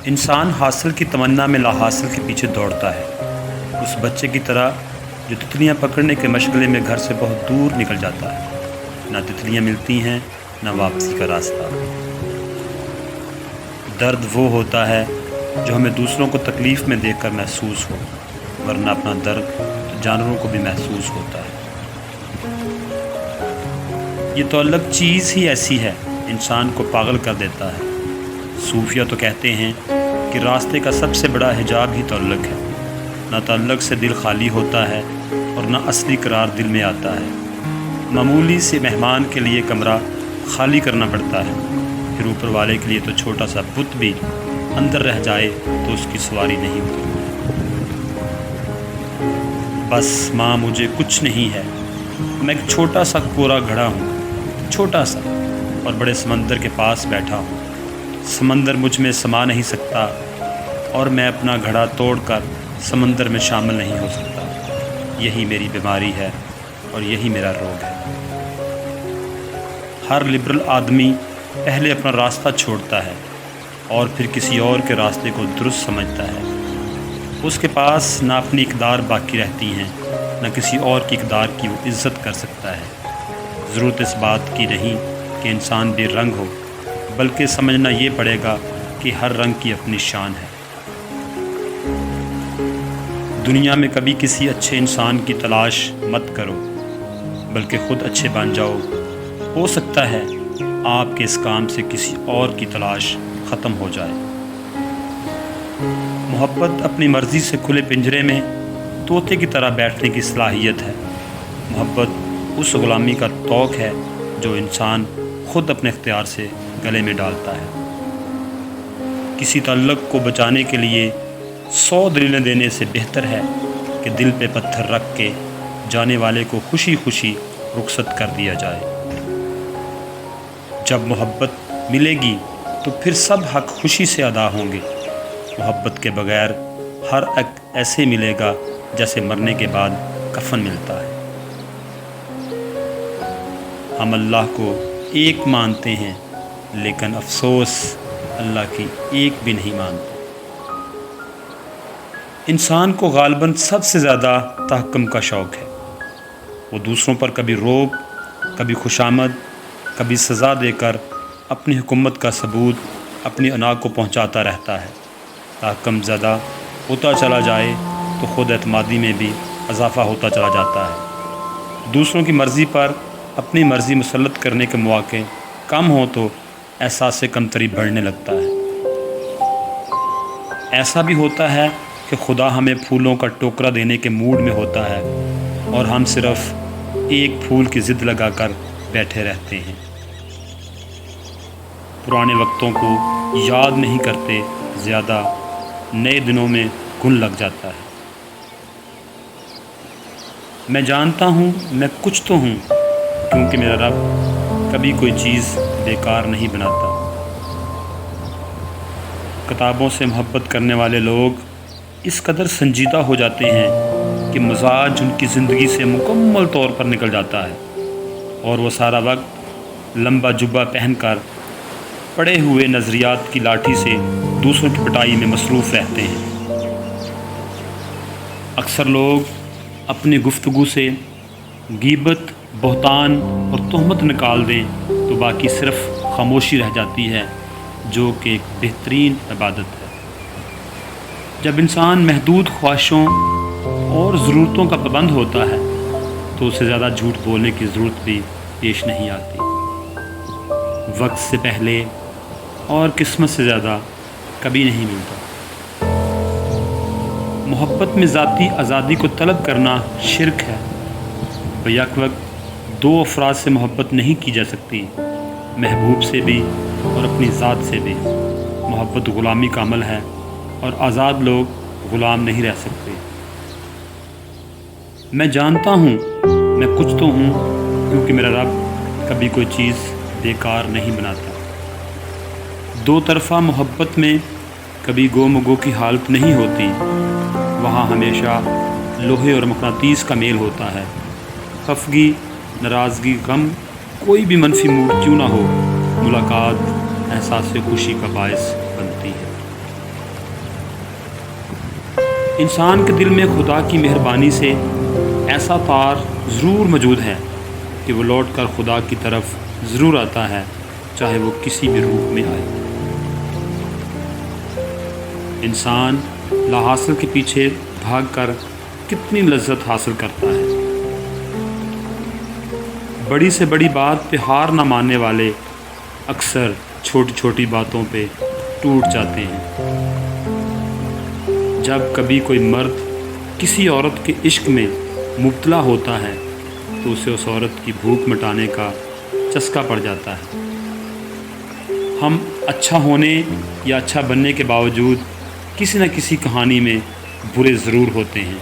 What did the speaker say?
انسان حاصل کی تمنا میں لا حاصل کے پیچھے دوڑتا ہے، اس بچے کی طرح جو تتلیاں پکڑنے کے مشغلے میں گھر سے بہت دور نکل جاتا ہے۔ نہ تتلیاں ملتی ہیں، نہ واپسی کا راستہ۔ درد وہ ہوتا ہے جو ہمیں دوسروں کو تکلیف میں دیکھ کر محسوس ہو، ورنہ اپنا درد تو جانوروں کو بھی محسوس ہوتا ہے۔ یہ تو الگ چیز ہی ایسی ہے، انسان کو پاگل کر دیتا ہے۔ صوفیہ تو کہتے ہیں کہ راستے کا سب سے بڑا حجاب ہی تعلق ہے۔ نہ تعلق سے دل خالی ہوتا ہے اور نہ اصلی قرار دل میں آتا ہے۔ معمولی سے مہمان کے لیے کمرہ خالی کرنا پڑتا ہے، پھر اوپر والے کے لیے تو چھوٹا سا بت بھی اندر رہ جائے تو اس کی سواری نہیں ہوتی۔ بس ماں مجھے کچھ نہیں ہے، میں ایک چھوٹا سا کورا گھڑا ہوں، چھوٹا سا، اور بڑے سمندر کے پاس بیٹھا ہوں۔ سمندر مجھ میں سما نہیں سکتا اور میں اپنا گھڑا توڑ کر سمندر میں شامل نہیں ہو سکتا۔ یہی میری بیماری ہے اور یہی میرا روگ ہے۔ ہر لبرل آدمی پہلے اپنا راستہ چھوڑتا ہے اور پھر کسی اور کے راستے کو درست سمجھتا ہے۔ اس کے پاس نہ اپنی اقدار باقی رہتی ہیں، نہ کسی اور کی اقدار کی وہ عزت کر سکتا ہے۔ ضرورت اس بات کی نہیں کہ انسان بے رنگ ہو، بلکہ سمجھنا یہ پڑے گا کہ ہر رنگ کی اپنی شان ہے۔ دنیا میں کبھی کسی اچھے انسان کی تلاش مت کرو، بلکہ خود اچھے بن جاؤ۔ ہو سکتا ہے آپ کے اس کام سے کسی اور کی تلاش ختم ہو جائے۔ محبت اپنی مرضی سے کھلے پنجرے میں طوطے کی طرح بیٹھنے کی صلاحیت ہے۔ محبت اس غلامی کا توق ہے جو انسان خود اپنے اختیار سے گلے میں ڈالتا ہے۔ کسی تعلق کو بچانے کے لیے 100 دلیلیں دینے سے بہتر ہے کہ دل پہ پتھر رکھ کے جانے والے کو خوشی خوشی رخصت کر دیا جائے۔ جب محبت ملے گی تو پھر سب حق خوشی سے ادا ہوں گے۔ محبت کے بغیر ہر ایک ایسے ملے گا جیسے مرنے کے بعد کفن ملتا ہے۔ ہم اللہ کو ایک مانتے ہیں، لیکن افسوس اللہ کی ایک بھی نہیں مانتے۔ انسان کو غالباً سب سے زیادہ تحکم کا شوق ہے۔ وہ دوسروں پر کبھی روب، کبھی خوشامد، کبھی سزا دے کر اپنی حکومت کا ثبوت اپنی انا کو پہنچاتا رہتا ہے۔ تحکم زیادہ ہوتا چلا جائے تو خود اعتمادی میں بھی اضافہ ہوتا چلا جاتا ہے۔ دوسروں کی مرضی پر اپنی مرضی مسلط کرنے کے مواقع کم ہوں تو احساس کمتری بڑھنے لگتا ہے۔ ایسا بھی ہوتا ہے کہ خدا ہمیں پھولوں کا ٹوکرا دینے کے موڈ میں ہوتا ہے اور ہم صرف ایک پھول کی ضد لگا کر بیٹھے رہتے ہیں۔ پرانے وقتوں کو یاد نہیں کرتے زیادہ، نئے دنوں میں گھن لگ جاتا ہے۔ میں جانتا ہوں میں کچھ تو ہوں، کیونکہ میرا رب کبھی کوئی چیز بیکار نہیں بناتا۔ کتابوں سے محبت کرنے والے لوگ اس قدر سنجیدہ ہو جاتے ہیں کہ مزاج ان کی زندگی سے مکمل طور پر نکل جاتا ہے اور وہ سارا وقت لمبا جبہ پہن کر پڑے ہوئے نظریات کی لاٹھی سے دوسروں کی پٹائی میں مصروف رہتے ہیں۔ اکثر لوگ اپنی گفتگو سے غیبت، بہتان اور تہمت نکال دیں تو باقی صرف خاموشی رہ جاتی ہے، جو کہ ایک بہترین عبادت ہے۔ جب انسان محدود خواہشوں اور ضرورتوں کا پابند ہوتا ہے تو اسے زیادہ جھوٹ بولنے کی ضرورت بھی پیش نہیں آتی۔ وقت سے پہلے اور قسمت سے زیادہ کبھی نہیں ملتا۔ محبت میں ذاتی آزادی کو طلب کرنا شرک ہے۔ بیک وقت 2 افراد سے محبت نہیں کی جا سکتی، محبوب سے بھی اور اپنی ذات سے بھی۔ محبت غلامی کا عمل ہے اور آزاد لوگ غلام نہیں رہ سکتے۔ میں جانتا ہوں میں کچھ تو ہوں، کیونکہ میرا رب کبھی کوئی چیز بیکار نہیں بناتا۔ 2 طرفہ محبت میں کبھی گو مگو کی حالت نہیں ہوتی، وہاں ہمیشہ لوہے اور مقناطیس کا میل ہوتا ہے۔ خفگی، ناراضگی، غم، کوئی بھی منفی موڈ کیوں نہ ہو، ملاقات احساس خوشی کا باعث بنتی ہے۔ انسان کے دل میں خدا کی مہربانی سے ایسا تار ضرور موجود ہے کہ وہ لوٹ کر خدا کی طرف ضرور آتا ہے، چاہے وہ کسی بھی روپ میں آئے۔ انسان لا حاصل کے پیچھے بھاگ کر کتنی لذت حاصل کرتا ہے۔ بڑی سے بڑی بات پہ ہار نہ ماننے والے اکثر چھوٹی چھوٹی باتوں پہ ٹوٹ جاتے ہیں۔ جب کبھی کوئی مرد کسی عورت کے عشق میں مبتلا ہوتا ہے تو اسے اس عورت کی بھوک مٹانے کا چسکا پڑ جاتا ہے۔ ہم اچھا ہونے یا اچھا بننے کے باوجود کسی نہ کسی کہانی میں برے ضرور ہوتے ہیں۔